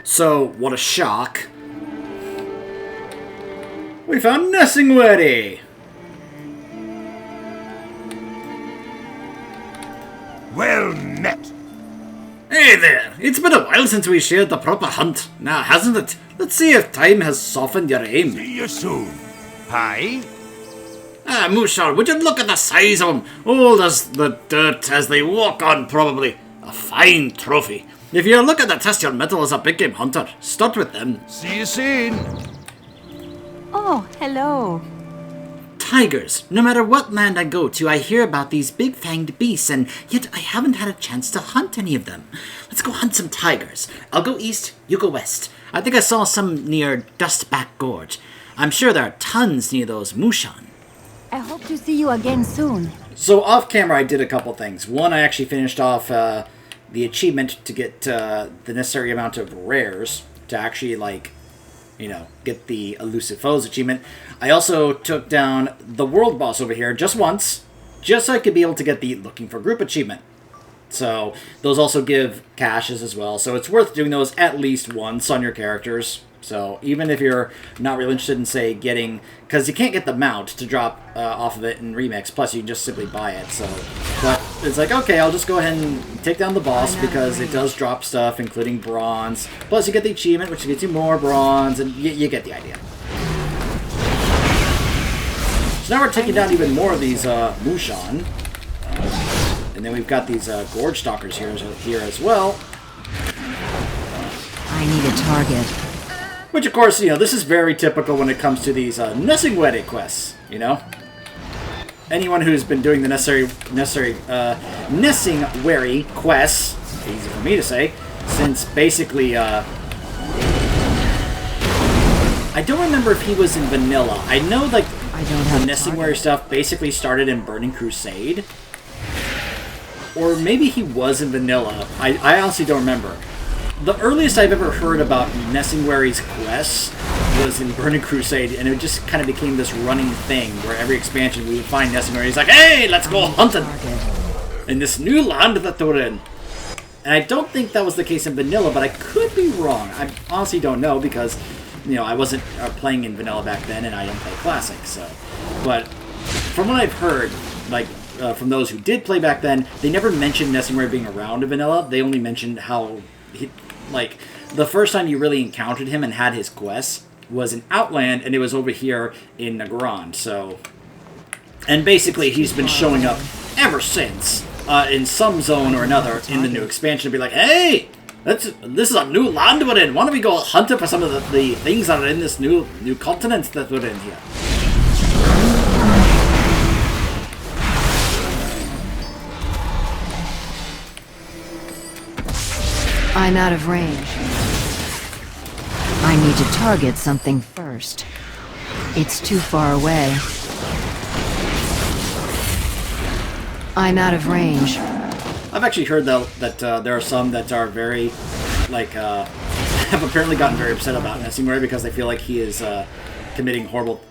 So, what a shock. We found Nesingwary! Well met. Hey there! It's been a while since we shared the proper hunt, now hasn't it? Let's see if time has softened your aim. See you soon. Pie? Ah, Mushar, would you look at the size of them? Old as the dirt as they walk on, probably. A fine trophy. If you're looking to test your mettle as a big game hunter, start with them. See you soon. Oh, hello. Tigers. No matter what land I go to, I hear about these big-fanged beasts, and yet I haven't had a chance to hunt any of them. Let's go hunt some tigers. I'll go east, you go west. I think I saw some near Dustback Gorge. I'm sure there are tons near those Mushan. I hope to see you again soon. So off camera I did a couple things. One, I actually finished off the achievement to get the necessary amount of rares to actually, like, you know, get the Elusive Foes achievement. I also took down the world boss over here just once, just so I could be able to get the Looking for Group achievement. So those also give caches as well, so it's worth doing those at least once on your characters. So even if you're not really interested in, say, getting... Because you can't get the mount to drop off of it in Remix, plus you can just simply buy it, so... But it's like, okay, I'll just go ahead and take down the boss, because it does drop stuff, including bronze. Plus you get the achievement, which gets you more bronze, and you get the idea. So now we're taking down even more of these Mushan. And then we've got these Gorge Stalkers here as well. I need a target. Which, of course, you know, this is very typical when it comes to these Nesingwary quests, you know? Anyone who's been doing the Nesingwary quests, easy for me to say, since basically, I don't remember if he was in vanilla. I know, like, the Nesingwary stuff basically started in Burning Crusade. Or maybe he was in vanilla. I honestly don't remember. The earliest I've ever heard about Nesingwary's quests was in Burning Crusade, and it just kind of became this running thing where every expansion we would find Nesingwary. He's like, hey, let's go hunting in this new land that we're in. And I don't think that was the case in vanilla, but I could be wrong. I honestly don't know because, you know, I wasn't playing in vanilla back then, and I don't play classic. So, but from what I've heard, like from those who did play back then, they never mentioned Nesingwary being around in vanilla. They only mentioned how like, the first time you really encountered him and had his quests was in Outland, and it was over here in Nagrand, so... And basically, he's been showing up ever since, in some zone or another in the new expansion, to be like, hey! This is a new land we're in! Why don't we go hunting for some of the things that are in this new continent that we're in here? I'm out of range. I need to target something first. It's too far away. I'm out of range. I've actually heard that there are some that are very, like, have apparently gotten very upset about Nesingwary because they feel like he is committing horrible...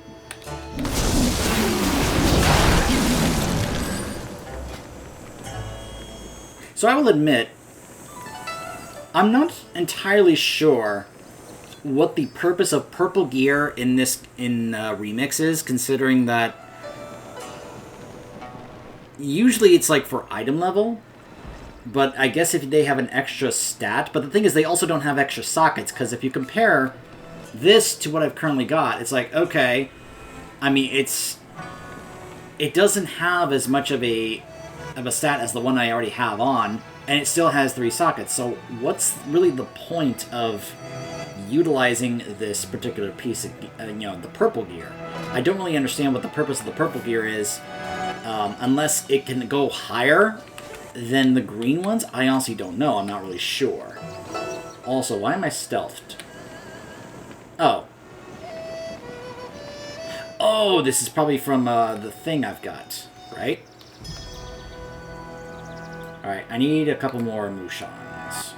So I will admit, I'm not entirely sure what the purpose of purple gear in Remix is, considering that usually it's like for item level, but I guess if they have an extra stat, but the thing is they also don't have extra sockets, because if you compare this to what I've currently got, it's like, okay, I mean, it doesn't have as much of a stat as the one I already have on, and it still has 3 sockets, so what's really the point of utilizing this particular piece of, you know, the purple gear? I don't really understand what the purpose of the purple gear is, unless it can go higher than the green ones. I honestly don't know, I'm not really sure. Also, why am I stealthed? Oh. Oh, this is probably from the thing I've got, right? Alright, I need a couple more Mushans.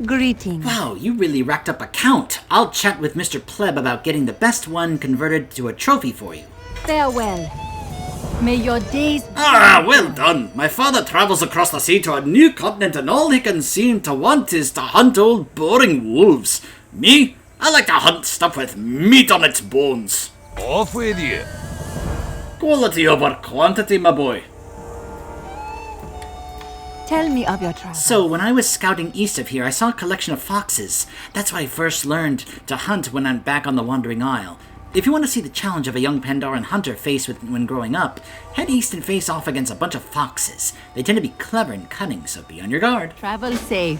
Greetings. Wow, you really racked up a count. I'll chat with Mr. Pleb about getting the best one converted to a trophy for you. Farewell. May your days... Ah, well done. My father travels across the sea to a new continent and all he can seem to want is to hunt old boring wolves. Me? I like to hunt stuff with meat on its bones. Off with you. Quality over quantity, my boy. Tell me of your travels. So, when I was scouting east of here, I saw a collection of foxes. That's why I first learned to hunt when I'm back on the Wandering Isle. If you want to see the challenge of a young Pandaran hunter face when growing up, head east and face off against a bunch of foxes. They tend to be clever and cunning, so be on your guard. Travel safe.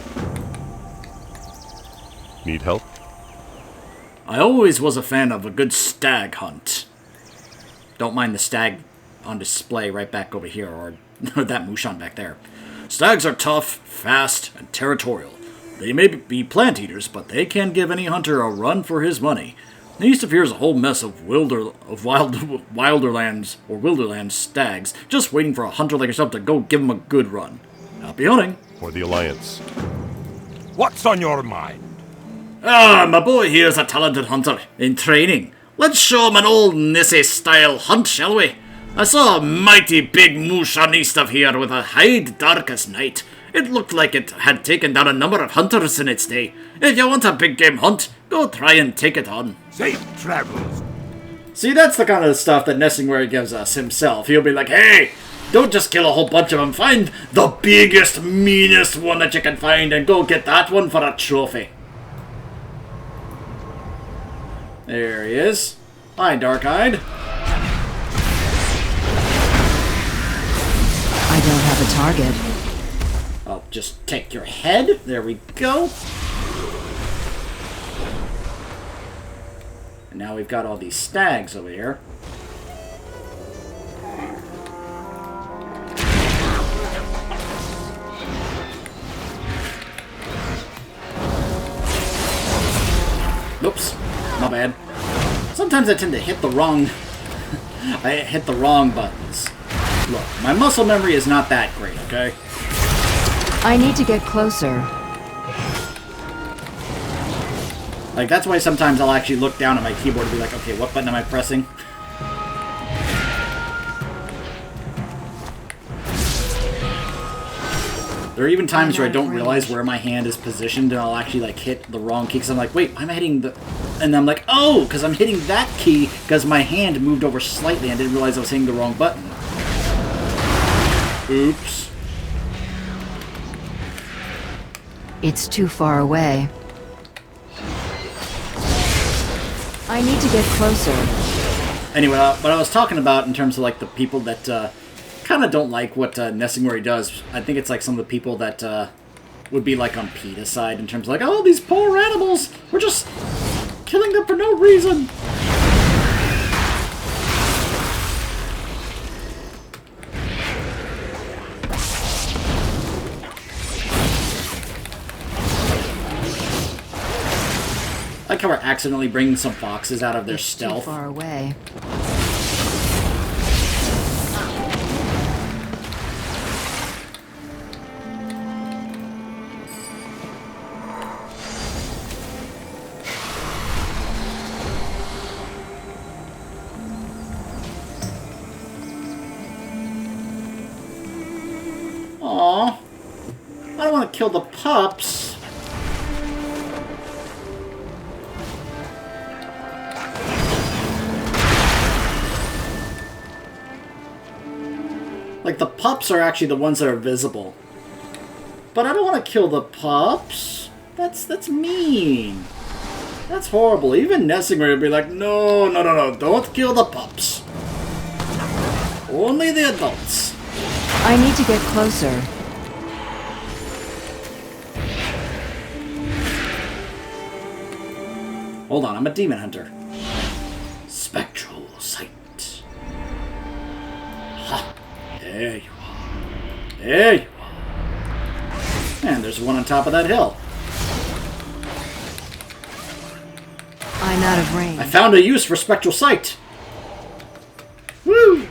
Need help? I always was a fan of a good stag hunt. Don't mind the stag on display right back over here, or that Mushan back there. Stags are tough, fast, and territorial. They may be plant eaters, but they can give any hunter a run for his money. East of here is a whole mess of wilderlands stags, just waiting for a hunter like yourself to go give them a good run. Happy hunting. For the Alliance. What's on your mind? Ah, my boy here is a talented hunter in training. Let's show him an old Nisse-style hunt, shall we? I saw a mighty big Mushan east of here with a hide dark as night. It looked like it had taken down a number of hunters in its day. If you want a big game hunt, go try and take it on. Safe travels. See, that's the kind of stuff that Nesingwary gives us himself. He'll be like, hey, don't just kill a whole bunch of them. Find the biggest, meanest one that you can find and go get that one for a trophy. There he is. Hi, Dark-Eyed. I don't have a target. I'll just take your head. There we go. And now we've got all these stags over here. Oops, my bad. Sometimes I tend to hit the wrong... I hit the wrong buttons. Look, my muscle memory is not that great, okay? I need to get closer. Like, that's why sometimes I'll actually look down at my keyboard and be like, okay, what button am I pressing? There are even times where I don't realize where my hand is positioned and I'll actually, like, hit the wrong key because I'm like, wait, why am I hitting the... And I'm like, oh, because I'm hitting that key because my hand moved over slightly and I didn't realize I was hitting the wrong button. Oops. It's too far away. I need to get closer. Anyway, what I was talking about in terms of, like, the people that kind of don't like what Nesingwary does, I think it's, like, some of the people that would be, like, on PETA's side in terms of, like, oh, these poor animals, we're just killing them for no reason. I like how we're accidentally bringing some foxes out of their stealth. Too far away. Aww. I don't want to kill the pups. Like, the pups are actually the ones that are visible. But I don't want to kill the pups. That's mean. That's horrible. Even Nesingwary would be like, no, no, no, no, don't kill the pups. Only the adults. I need to get closer. Hold on, I'm a demon hunter. Spectral sight. Ha! There you are. There you are. And there's one on top of that hill. I'm out of range. I found a use for spectral sight. Woo!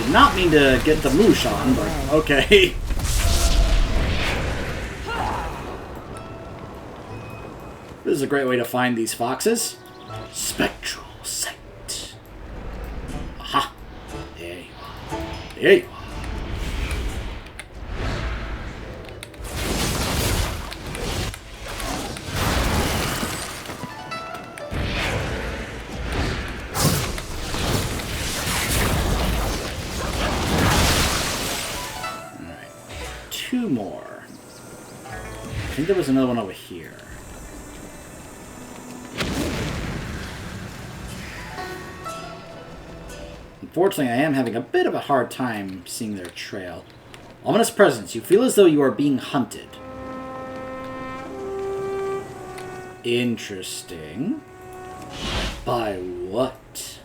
Did not mean to get the moosh on, but okay. This is a great way to find these foxes. Spectral sight. Aha! There you are. There you are. Alright. 2 more. I think there was another one over here. Unfortunately, I am having a bit of a hard time seeing their trail. Ominous presence. You feel as though you are being hunted. Interesting. By what?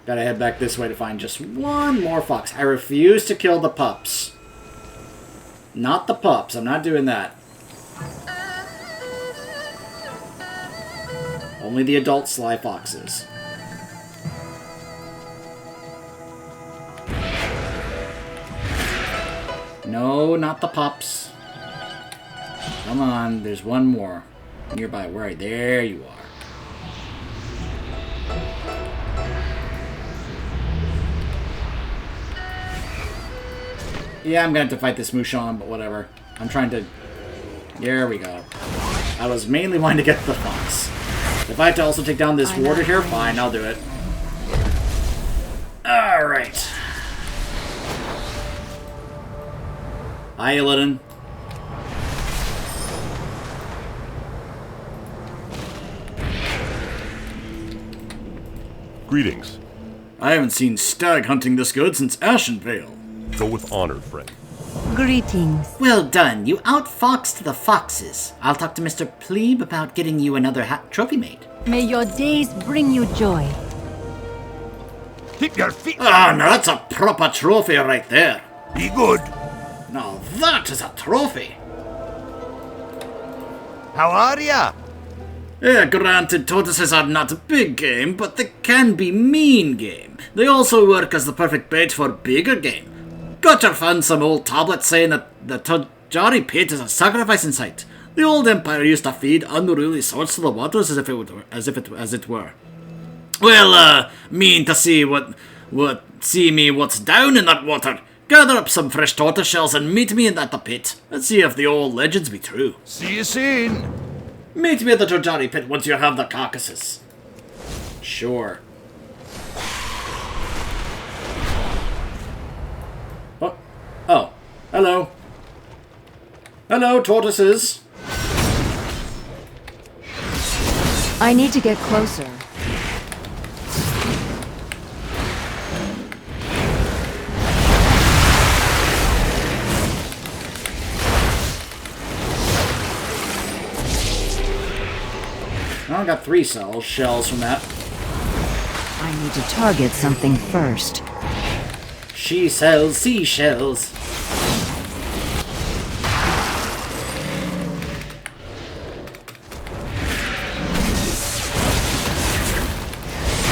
Gotta head back this way to find just one more fox. I refuse to kill the pups. Not the pups. I'm not doing that. Only the adult sly foxes. No, not the pups. Come on, there's one more. Nearby. Where are you? There you are. Yeah, I'm gonna have to fight this Mushon, but whatever. I'm trying to... There we go. I was mainly wanting to get the fox. If I have to also take down this warder here, fine, I'll do it. Alright. Hi, Illidan. Greetings. I haven't seen stag hunting this good since Ashenvale. Go with honor, friend. Greetings. Well done. You outfoxed the foxes. I'll talk to Mr. Plebe about getting you another trophy made. May your days bring you joy. Keep your feet. Ah, now that's a proper trophy right there. Be good. Now that is a trophy. How are ya? Yeah, granted, tortoises are not big game, but they can be mean game. They also work as the perfect bait for bigger game. Gotcha found some old tablet saying that the Tajari pit is a sacrificing site. The old empire used to feed unruly souls to the waters as it were. Well, mean to see what's down in that water. Gather up some fresh tortoise shells and meet me at the pit. Let's see if the old legends be true. See you soon. Meet me at the Tajari pit once you have the carcasses. Sure. Oh, hello. Hello, tortoises. I need to get closer. I got 3 shells from that. I need to target something first. She sells seashells.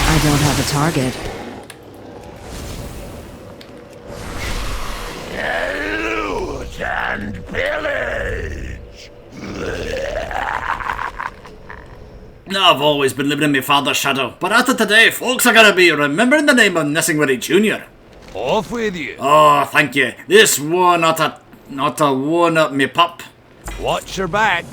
I don't have a target. Loot and pillage. I've always been living in my father's shadow, but after today, folks are gonna be remembering the name of Nesingwary Jr. Off with you. Oh, thank you. This one not a one up me pup. Watch your back.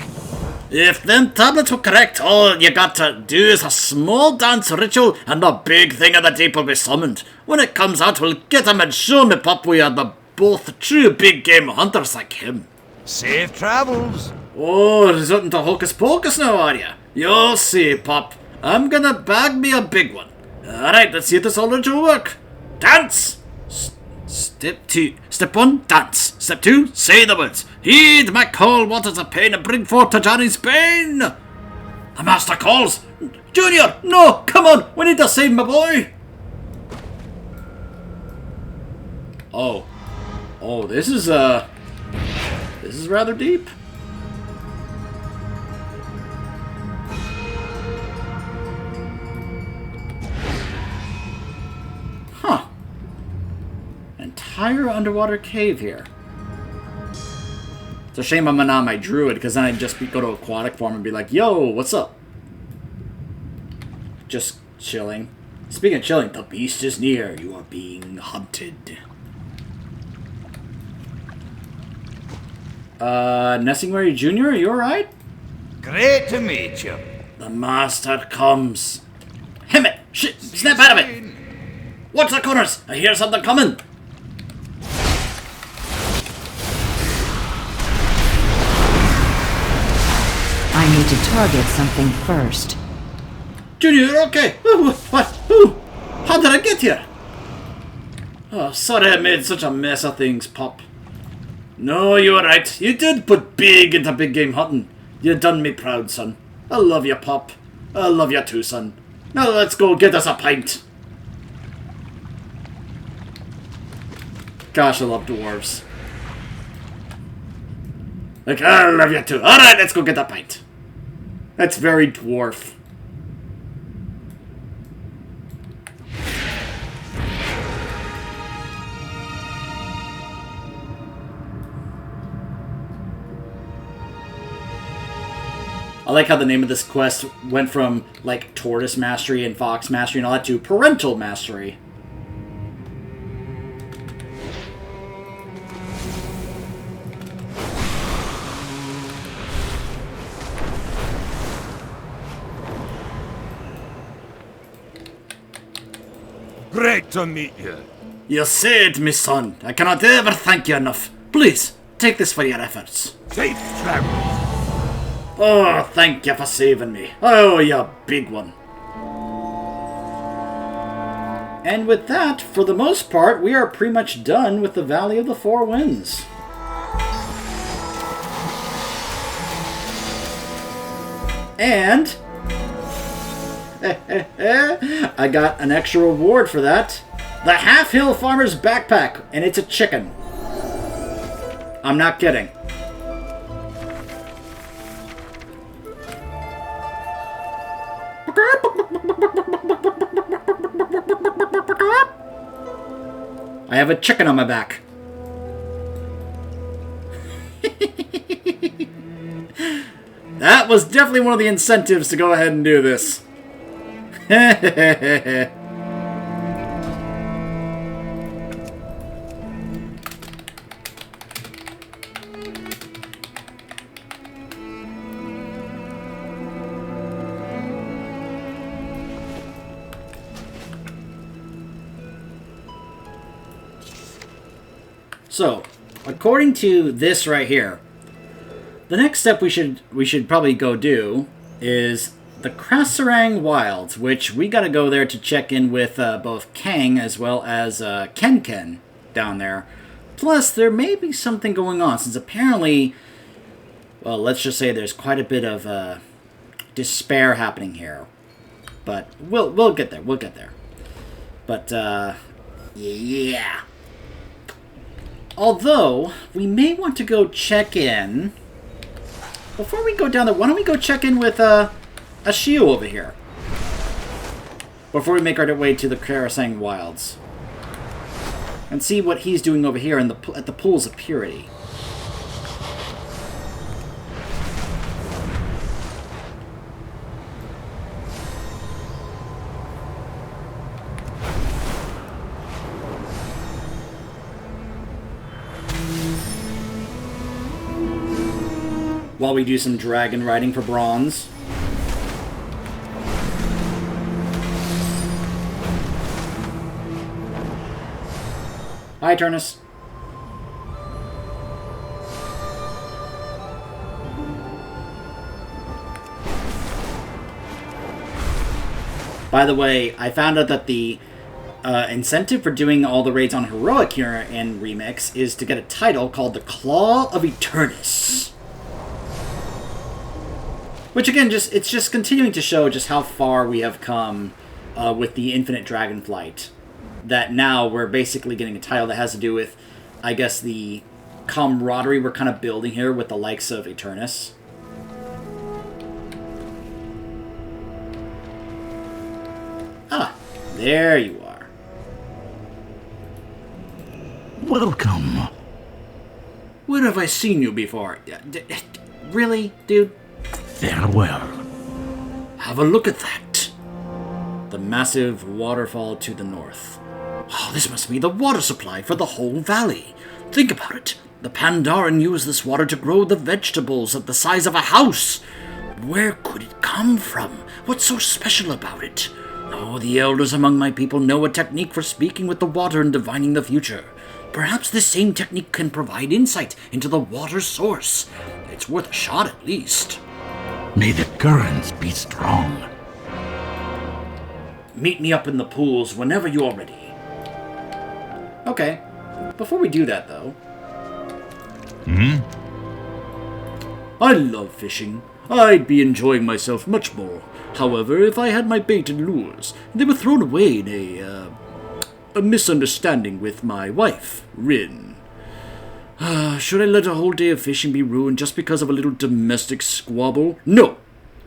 If them tablets were correct, all you got to do is a small dance ritual and the big thing of the deep will be summoned. When it comes out, we'll get him and show me pup we are the both true big game hunters like him. Safe travels. Oh, resorting to hocus pocus now, are ya? You'll see, pup. I'm gonna bag me a big one. Alright, let's see if this all ritual work. Dance! Step 1, dance. Step 2, say the words. Heed my call, waters of pain, and bring forth Tajani's pain. The master calls. Junior, no, come on, we need to save my boy. Oh. Oh, this is rather deep. Huh. Entire underwater cave here. It's a shame I'm not my druid, because then I'd just go to aquatic form and be like, yo, what's up? Just chilling. Speaking of chilling, the beast is near. You are being hunted. Nesingwary Jr., are you alright? Great to meet you. The master comes. Hemmit! Shit! Snap out of it! Watch the corners! I hear something coming! I need to target something first. Junior, you're okay! Ooh, what? Ooh! How did I get here? Oh, sorry I made such a mess of things, Pop. No, you were right. You did put big into big game hunting. You done me proud, son. I love you, Pop. I love you too, son. Now let's go get us a pint. Gosh, I love dwarves. Like, I love you too. Alright, let's go get a pint. That's very dwarf. I like how the name of this quest went from, like, Tortoise Mastery and Fox Mastery and all that to Parental Mastery. Great to meet you. You saved me, son. I cannot ever thank you enough. Please, take this for your efforts. Safe travels. Oh, thank you for saving me. Oh, you big one. And with that, for the most part, we are pretty much done with the Valley of the Four Winds. And I got an extra reward for that. The Half Hill Farmer's Backpack, and it's a chicken. I'm not kidding. I have a chicken on my back. That was definitely one of the incentives to go ahead and do this. So, according to this right here, the next step we should probably go do is the Krasarang Wilds, which we got to go there to check in with both Kang as well as Ken down there. Plus, there may be something going on, since apparently, well, let's just say there's quite a bit of despair happening here. But we'll get there. We'll get there. But yeah. Although, we may want to go check in. Before we go down there, why don't we go check in with Ashio over here? Before we make our way to the Krasarang Wilds. And see what he's doing over here in at the Pools of Purity. While we do some dragon riding for bronze. Hi, Turnus. By the way, I found out that the incentive for doing all the raids on Heroic here in Remix is to get a title called the Claw of Eternus. Which again, it's just continuing to show just how far we have come with the Infinite Dragonflight. that now we're basically getting a title that has to do with, I guess, the camaraderie we're kind of building here with the likes of Eternus. Ah, there you are. Welcome. Where have I seen you before? Really, dude? Farewell. Have a look at that. The massive waterfall to the north. Oh, this must be the water supply for the whole valley. Think about it. The Pandaren used this water to grow the vegetables at the size of a house. Where could it come from? What's so special about it? Oh, the elders among my people know a technique for speaking with the water and divining the future. Perhaps this same technique can provide insight into the water source. It's worth a shot at least. May the currents be strong. Meet me up in the pools whenever you're ready. Okay. Before we do that, though... I love fishing. I'd be enjoying myself much more. However, if I had my bait and lures, they were thrown away in a misunderstanding with my wife, Rin. Should I let a whole day of fishing be ruined just because of a little domestic squabble? No!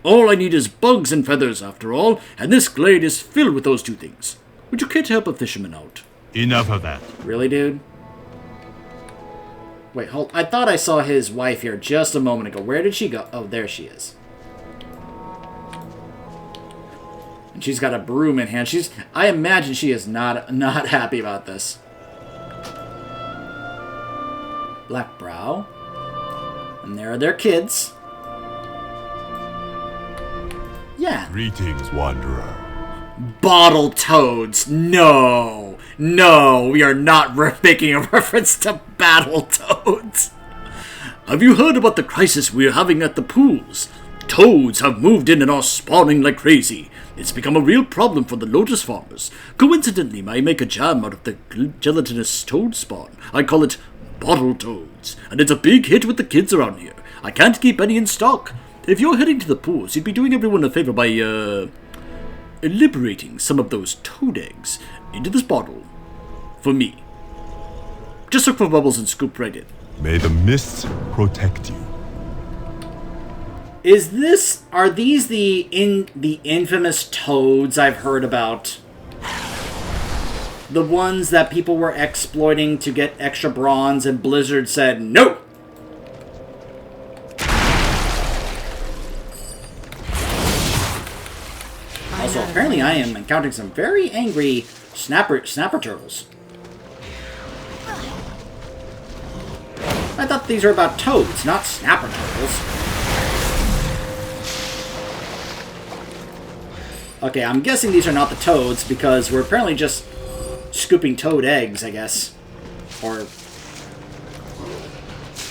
All I need is bugs and feathers, after all, and this glade is filled with those two things. Would you care to help a fisherman out? Enough of that. Really, dude? Wait, hold. I thought I saw his wife here just a moment ago. Where did she go? Oh, there she is. And she's got a broom in hand. I imagine she is not happy about this. Black brow. And there are their kids. Yeah. Greetings, wanderer. Bottle toads. No. No, we are not making a reference to battle toads. Have you heard about the crisis we're having at the pools? Toads have moved in and are spawning like crazy. It's become a real problem for the lotus farmers. Coincidentally, I make a jam out of the gelatinous toad spawn. I call it bottle toads, and it's a big hit with the kids around here. I can't keep any in stock. If you're heading to the pools, you'd be doing everyone a favor by, liberating some of those toad eggs into this bottle. For me. Just look for bubbles and scoop right in. May the mists protect you. Are these the infamous toads I've heard about? The ones that people were exploiting to get extra bronze and Blizzard said no! Also, apparently I am encountering some very angry snapper turtles. I thought these were about toads, not snapper turtles. Okay, I'm guessing these are not the toads because we're apparently just scooping toad eggs, I guess.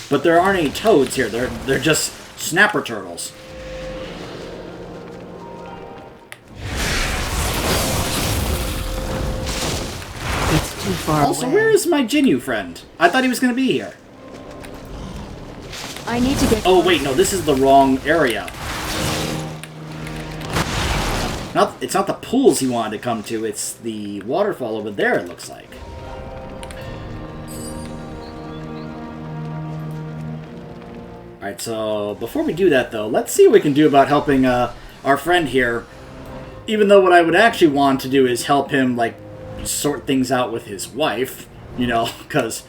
But there aren't any toads here. They're just snapper turtles. It's too far Also, away. where is my Jinyu friend? I thought he was going to be here. I need to get... Oh, wait, no, this is the wrong area. It's not the pools he wanted to come to, it's the waterfall over there, it looks like. Alright, so before we do that, though, let's see what we can do about helping our friend here. Even though what I would actually want to do is help him, like, sort things out with his wife, you know, because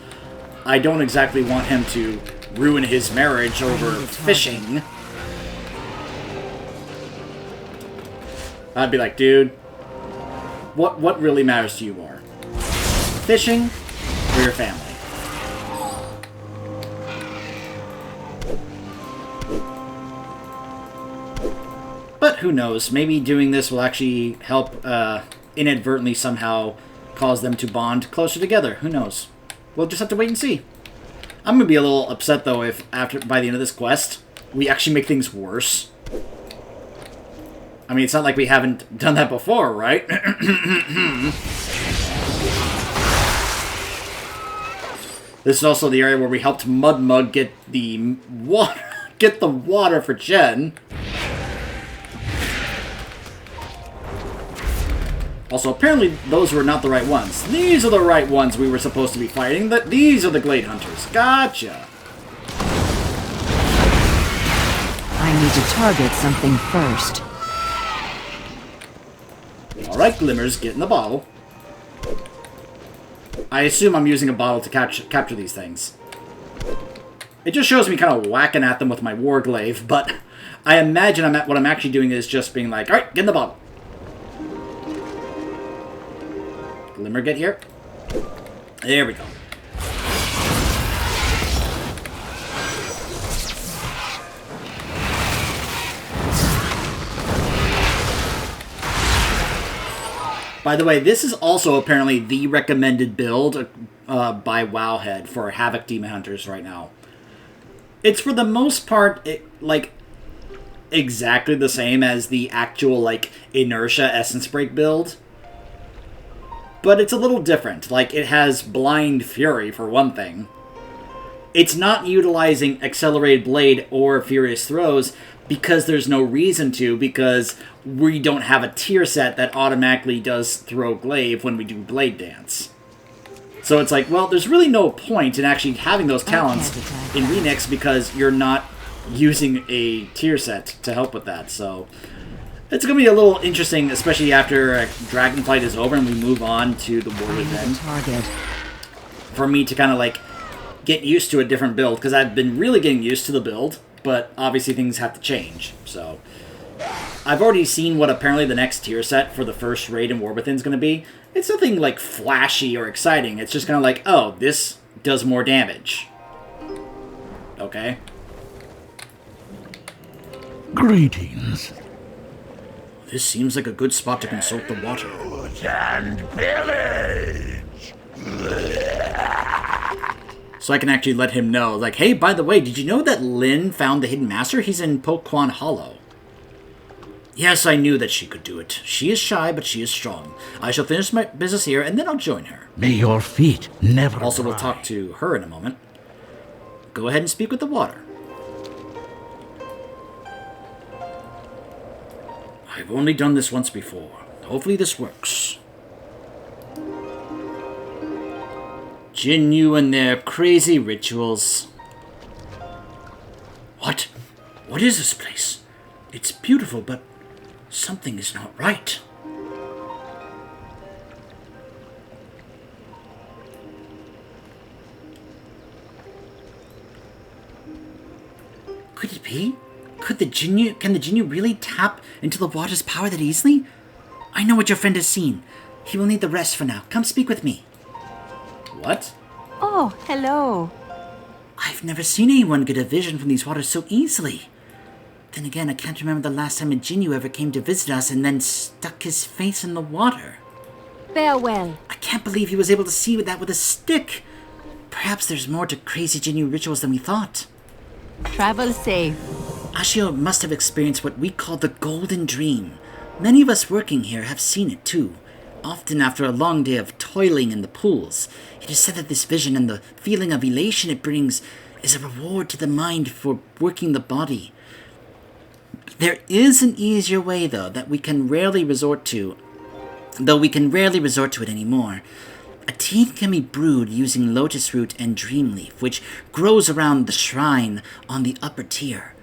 I don't exactly want him to ruin his marriage over fishing. I'd be like, dude, what really matters to you more? Fishing or your family? But who knows, maybe doing this will actually help inadvertently somehow cause them to bond closer together. Who knows? We'll just have to wait and see. I'm gonna be a little upset though if by the end of this quest we actually make things worse. I mean, it's not like we haven't done that before, right? This is also the area where we helped Mudmug get the water for Jen. Also, apparently those were not the right ones. These are the right ones we were supposed to be fighting. These are the Glade Hunters. Gotcha. I need to target something first. Alright, Glimmers, get in the bottle. I assume I'm using a bottle to capture these things. It just shows me kind of whacking at them with my Warglaive, but I imagine what I'm actually doing is just being like, alright, get in the bottle. Glimmer, get here. There we go. By the way, this is also apparently the recommended build by Wowhead for Havoc Demon Hunters right now. It's for the most part, exactly the same as the actual, Inertia Essence Break build. But it's a little different. It has Blind Fury, for one thing. It's not utilizing Accelerated Blade or Furious Throws because there's no reason to, because we don't have a tier set that automatically does Throw Glaive when we do Blade Dance. So it's like, well, there's really no point in actually having those talents in Remix because you're not using a tier set to help with that. So it's going to be a little interesting, especially after Dragonflight is over and we move on to the War Within. For me to kind of get used to a different build, because I've been really getting used to the build, but obviously things have to change. So I've already seen what apparently the next tier set for the first raid in War Within is going to be. It's nothing flashy or exciting. It's just kind of oh, this does more damage. Okay. Greetings. This seems like a good spot to consult the water. And pillage! So I can actually let him know, hey, by the way, did you know that Lin found the Hidden Master? He's in Pokwon Hollow. Yes, I knew that she could do it. She is shy, but she is strong. I shall finish my business here, and then I'll join her. May your feet never Also, we'll dry. talk to her in a moment. Go ahead and speak with the water. I've only done this once before. Hopefully this works. Jinyu and their crazy rituals. What? What is this place? It's beautiful, but something is not right. Could it be? Can the Jinyu really tap into the water's power that easily? I know what your friend has seen. He will need the rest for now. Come speak with me. What? Oh, hello. I've never seen anyone get a vision from these waters so easily. Then again, I can't remember the last time a Jinyu ever came to visit us and then stuck his face in the water. Farewell. I can't believe he was able to see that with a stick. Perhaps there's more to crazy Jinyu rituals than we thought. Travel safe. Ashio must have experienced what we call the Golden Dream. Many of us working here have seen it too. Often after a long day of toiling in the pools. It is said that this vision and the feeling of elation it brings is a reward to the mind for working the body. There is an easier way, though, that we can rarely resort to. Though we can rarely resort to it anymore. A tea can be brewed using lotus root and dream leaf, which grows around the shrine on the upper tier.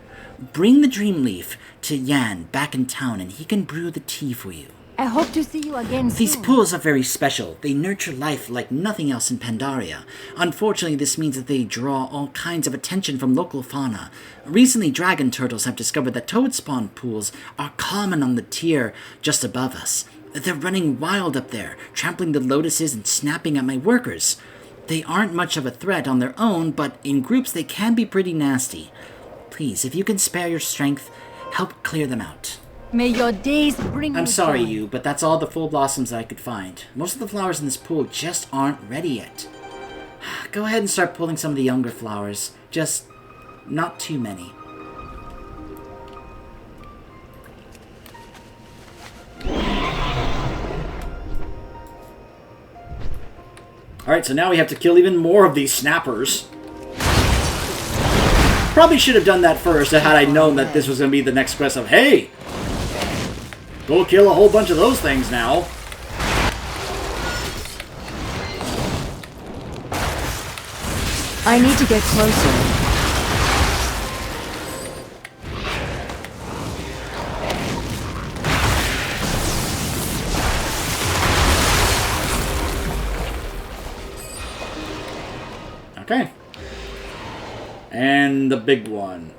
Bring the dream leaf to Yan back in town and he can brew the tea for you. I hope to see you again These soon. pools are very special. They nurture life like nothing else in Pandaria. Unfortunately, this means that they draw all kinds of attention from local fauna. Recently, dragon turtles have discovered that toad spawn pools are common on the tier just above us. They're running wild up there, trampling the lotuses and snapping at my workers. They aren't much of a threat on their own, but in groups they can be pretty nasty. Please, if you can spare your strength, help clear them out. May your days bring you I'm sorry, joy. you, but that's all the full blossoms I could find. Most of the flowers in this pool just aren't ready yet. Go ahead and start pulling some of the younger flowers. Just not too many. Alright, so now we have to kill even more of these snappers. Probably should have done that first had I known that this was going to be the next quest of, hey! Go kill a whole bunch of those things now. I need to get closer. Okay. And the big one.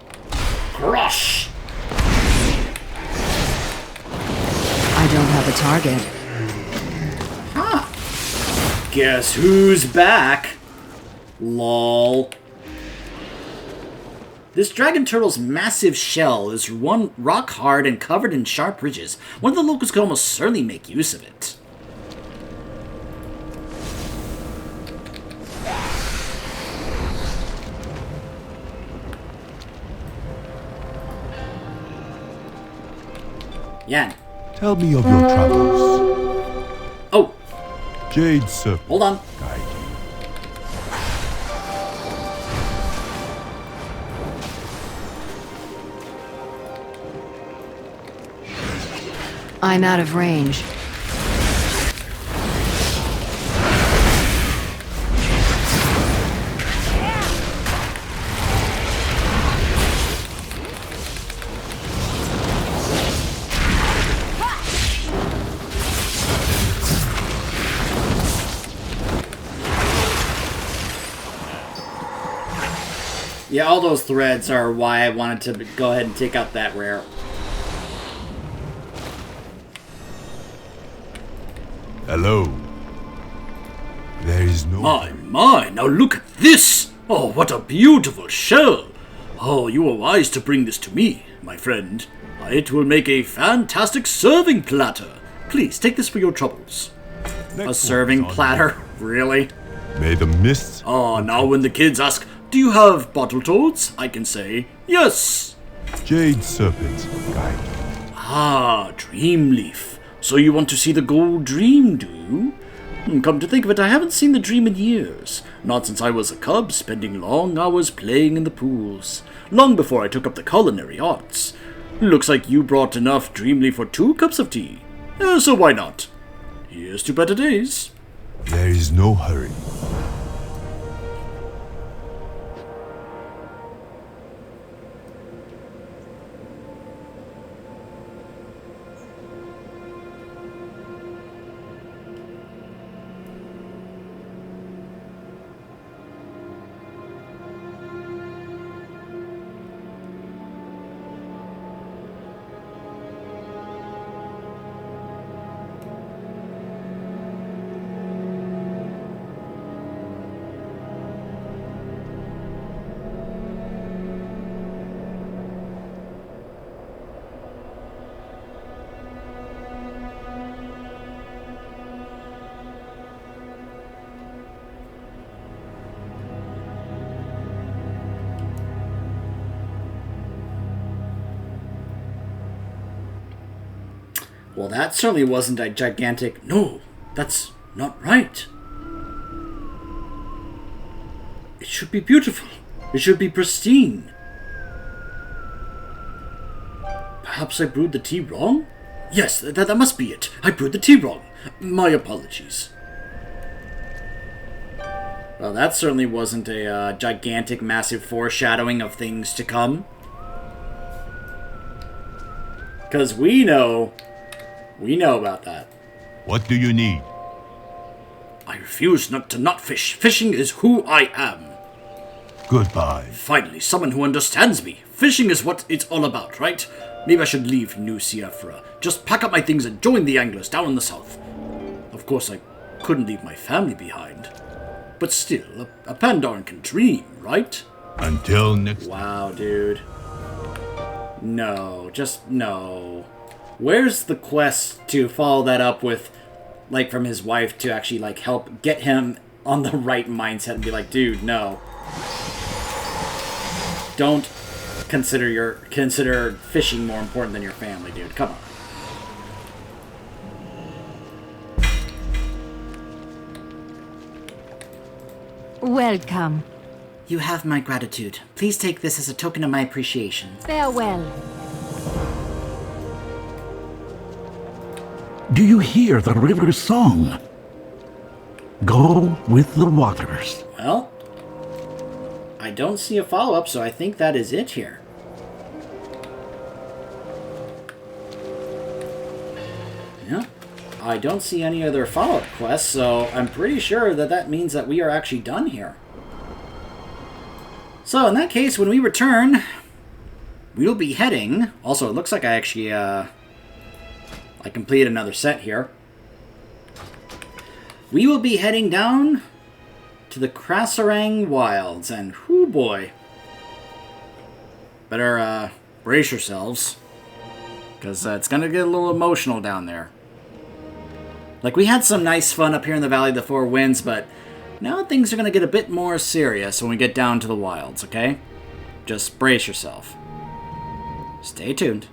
Crush! I don't have a target. Huh. Guess who's back? Lol. This dragon turtle's massive shell is one rock hard and covered in sharp ridges. One of the locals could almost certainly make use of it. Yan. Tell me of your travels. Oh, Jade Serpent. hold on. Guide you. I'm out of range. Yeah, all those threads are why I wanted to go ahead and take out that rare. Hello. There is no. My, now look at this! Oh, what a beautiful shell! Oh, you were wise to bring this to me, my friend. It will make a fantastic serving platter. Please, take this for your troubles. A serving platter? Really? May the mists. Ah, now when the kids ask, do you have bottle toads? I can say, yes! Jade Serpent. Guide you. Ah, Dreamleaf. So you want to see the gold dream, do you? Come to think of it, I haven't seen the dream in years. Not since I was a cub, spending long hours playing in the pools. Long before I took up the culinary arts. Looks like you brought enough Dreamleaf for 2 cups of tea. So why not? Here's to better days. There is no hurry. Well, that certainly wasn't a gigantic... No, that's not right. It should be beautiful. It should be pristine. Perhaps I brewed the tea wrong? Yes, that must be it. I brewed the tea wrong. My apologies. Well, that certainly wasn't a gigantic, massive foreshadowing of things to come. Because we know about that. What do you need? I refuse not to fish. Fishing is who I am. Goodbye. Finally, someone who understands me. Fishing is what it's all about, right? Maybe I should leave New Siefra. Just pack up my things and join the anglers down in the south. Of course, I couldn't leave my family behind. But still, a Pandaran can dream, right? Until next. Wow, dude. No, just no. Where's the quest to follow that up with, like, from his wife to actually, like, help get him on the right mindset and be like, dude, no. Don't consider fishing more important than your family, dude. Come on. Welcome. You have my gratitude. Please take this as a token of my appreciation. Farewell. Do you hear the river's song? Go with the waters. Well, I don't see a follow-up, so I think that is it here. Yeah. I don't see any other follow-up quests, so I'm pretty sure that that means that we are actually done here. So, in that case, when we return, we'll be heading... Also, it looks like I actually, I completed another set here. We will be heading down to the Krasarang Wilds, and whoo boy. Better, brace yourselves, because it's gonna get a little emotional down there. Like, we had some nice fun up here in the Valley of the Four Winds, but now things are gonna get a bit more serious when we get down to the wilds, okay? Just brace yourself. Stay tuned.